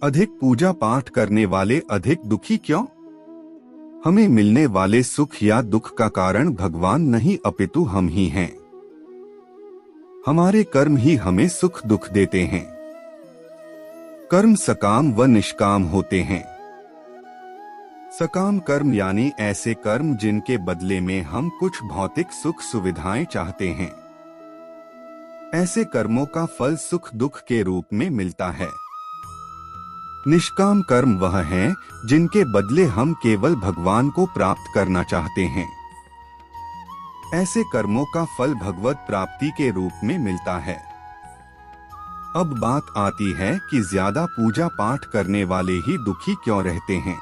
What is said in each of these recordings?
अधिक पूजा पाठ करने वाले अधिक दुखी क्यों? हमें मिलने वाले सुख या दुख का कारण भगवान नहीं अपितु हम ही हैं। हमारे कर्म ही हमें सुख दुख देते हैं। कर्म सकाम व निष्काम होते हैं। सकाम कर्म यानी ऐसे कर्म जिनके बदले में हम कुछ भौतिक सुख सुविधाएं चाहते हैं। ऐसे कर्मों का फल सुख दुख के रूप में मिलता है। निष्काम कर्म वह हैं जिनके बदले हम केवल भगवान को प्राप्त करना चाहते हैं। ऐसे कर्मों का फल भगवत प्राप्ति के रूप में मिलता है। अब बात आती है कि ज्यादा पूजा पाठ करने वाले ही दुखी क्यों रहते हैं।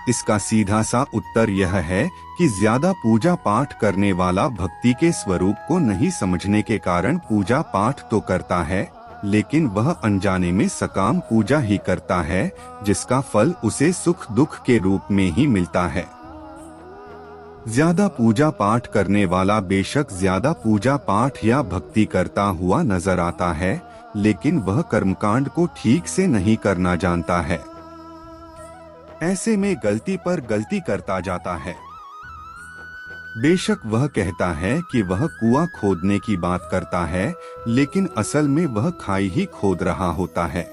इसका सीधा सा उत्तर यह है कि ज्यादा पूजा पाठ करने वाला भक्ति के स्वरूप को नहीं समझने के कारण पूजा पाठ तो करता है, लेकिन वह अनजाने में सकाम पूजा ही करता है, जिसका फल उसे सुख दुख के रूप में ही मिलता है। ज्यादा पूजा पाठ करने वाला बेशक ज्यादा पूजा पाठ या भक्ति करता हुआ नजर आता है, लेकिन वह कर्मकांड को ठीक से नहीं करना जानता है। ऐसे में गलती पर गलती करता जाता है। बेशक वह कहता है कि वह कुआं खोदने की बात करता है, लेकिन असल में वह खाई ही खोद रहा होता है।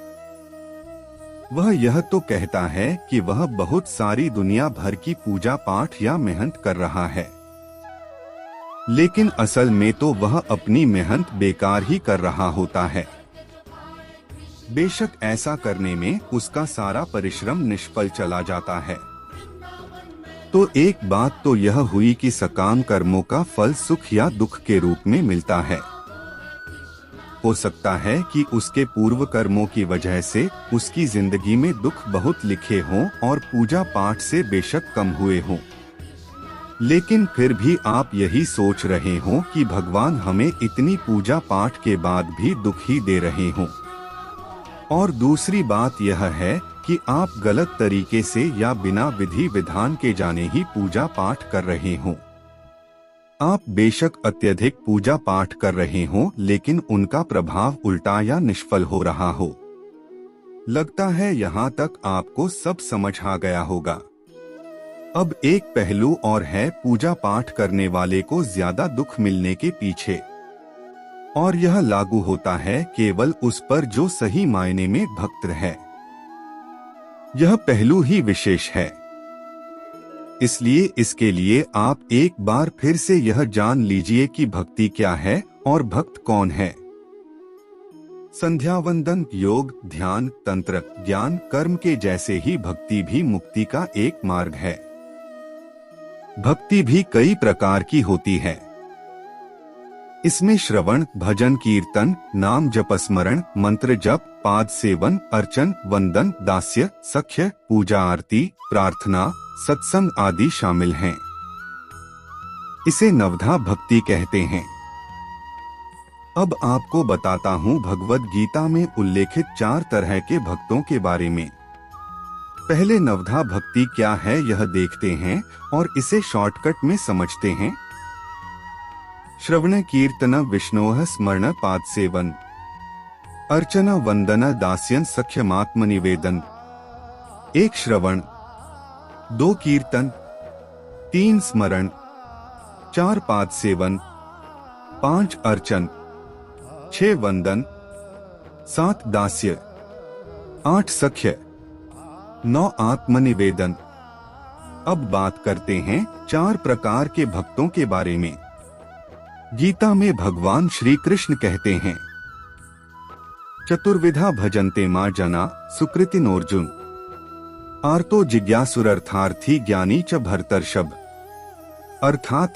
वह यह तो कहता है कि वह बहुत सारी दुनिया भर की पूजा पाठ या मेहनत कर रहा है, लेकिन असल में तो वह अपनी मेहनत बेकार ही कर रहा होता है। बेशक ऐसा करने में उसका सारा परिश्रम निष्फल चला जाता है। तो एक बात तो यह हुई कि सकाम कर्मों का फल सुख या दुख के रूप में मिलता है। हो सकता है कि उसके पूर्व कर्मों की वजह से उसकी जिंदगी में दुख बहुत लिखे हों और पूजा पाठ से बेशक कम हुए हों, लेकिन फिर भी आप यही सोच रहे हों कि भगवान हमें इतनी पूजा पाठ के बाद भी दुख ही दे रहे हों। और दूसरी बात यह है कि आप गलत तरीके से या बिना विधि विधान के जाने ही पूजा पाठ कर रहे हों। आप बेशक अत्यधिक पूजा पाठ कर रहे हों, लेकिन उनका प्रभाव उल्टा या निष्फल हो रहा हो। लगता है यहाँ तक आपको सब समझ आ गया होगा। अब एक पहलू और है पूजा पाठ करने वाले को ज्यादा दुख मिलने के पीछे, और यह लागू होता है केवल उस पर जो सही मायने में भक्त है। यह पहलू ही विशेष है। इसलिए इसके लिए आप एक बार फिर से यह जान लीजिए कि भक्ति क्या है और भक्त कौन है। संध्या वंदन, योग, ध्यान, तंत्र, ज्ञान, कर्म के जैसे ही भक्ति भी मुक्ति का एक मार्ग है। भक्ति भी कई प्रकार की होती है। इसमें श्रवण, भजन, कीर्तन, नाम जप, स्मरण, मंत्र जप, पाद सेवन, अर्चन, वंदन, दास्य, सख्य, पूजा, आरती, प्रार्थना, सत्संग आदि शामिल हैं। इसे नवधा भक्ति कहते हैं। अब आपको बताता हूँ भगवद गीता में उल्लेखित 4 तरह के भक्तों के बारे में। पहले नवधा भक्ति क्या है यह देखते हैं और इसे शॉर्टकट में समझते हैं। श्रवण कीर्तन विष्णोः स्मरण पाद सेवन, अर्चन वंदन दास्यन सख्यमात्म निवेदन। 1 श्रवण, 2 कीर्तन, 3 स्मरण, 4 पाद सेवन, 5 अर्चन, 6 वंदन, 7 दास्य, 8 सख्य, 9 आत्मनिवेदन। अब बात करते हैं 4 प्रकार के भक्तों के बारे में। गीता में भगवान श्री कृष्ण कहते हैं, चतुर्विधा भजन्ते मां जना सुकृतिनोर्जुन, आर्तो जिज्ञासुरर्थार्थी ज्ञानी च भरतर्षभ। अर्थात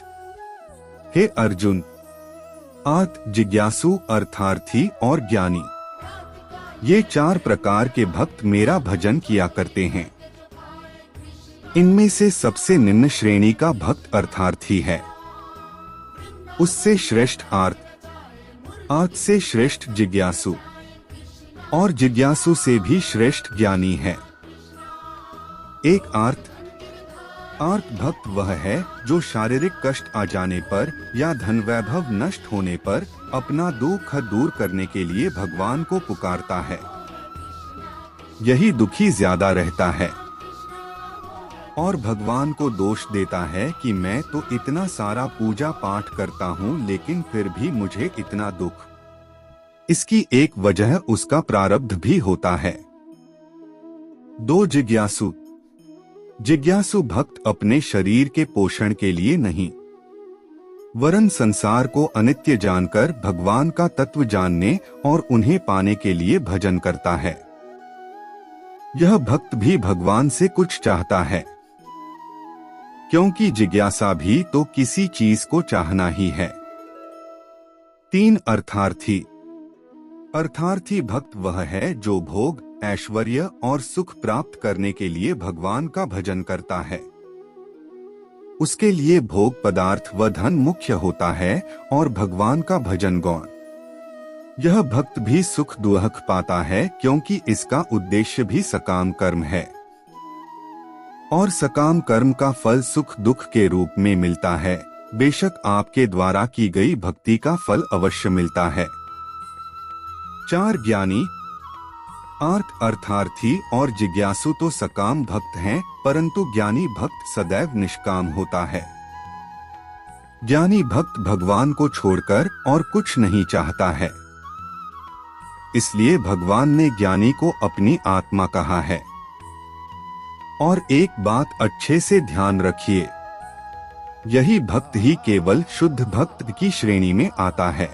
हे अर्जुन, आर्त, जिज्ञासु, अर्थार्थी और ज्ञानी, ये 4 प्रकार के भक्त मेरा भजन किया करते हैं। इनमें से सबसे निम्न श्रेणी का भक्त अर्थार्थी है। उससे श्रेष्ठ आर्त, आर्त से श्रेष्ठ जिज्ञासु और जिज्ञासु से भी श्रेष्ठ ज्ञानी है। एक आर्त भक्त वह है जो शारीरिक कष्ट आ जाने पर या धन वैभव नष्ट होने पर अपना दुख दूर करने के लिए भगवान को पुकारता है। यही दुखी ज्यादा रहता है और भगवान को दोष देता है कि मैं तो इतना सारा पूजा पाठ करता हूँ लेकिन फिर भी मुझे इतना दुख। इसकी एक वजह उसका प्रारब्ध भी होता है। 2 जिज्ञासु। जिज्ञासु भक्त अपने शरीर के पोषण के लिए नहीं वरन संसार को अनित्य जानकर भगवान का तत्व जानने और उन्हें पाने के लिए भजन करता है। यह भक्त भी भगवान से कुछ चाहता है, क्योंकि जिज्ञासा भी तो किसी चीज को चाहना ही है। 3 अर्थार्थी। अर्थार्थी भक्त वह है जो भोग, ऐश्वर्य और सुख प्राप्त करने के लिए भगवान का भजन करता है। उसके लिए भोग पदार्थ व धन मुख्य होता है और भगवान का भजन गौण। यह भक्त भी सुख दुख पाता है क्योंकि इसका उद्देश्य भी सकाम कर्म है और सकाम कर्म का फल सुख दुख के रूप में मिलता है। बेशक आपके द्वारा की गई भक्ति का फल अवश्य मिलता है। 4 ज्ञानी। अर्थार्थी और जिज्ञासु तो सकाम भक्त हैं, परंतु ज्ञानी भक्त सदैव निष्काम होता है। ज्ञानी भक्त भगवान को छोड़कर और कुछ नहीं चाहता है। इसलिए भगवान ने ज्ञानी को अपनी आत्मा कहा है। और एक बात अच्छे से ध्यान रखिए, यही भक्त ही केवल शुद्ध भक्त की श्रेणी में आता है।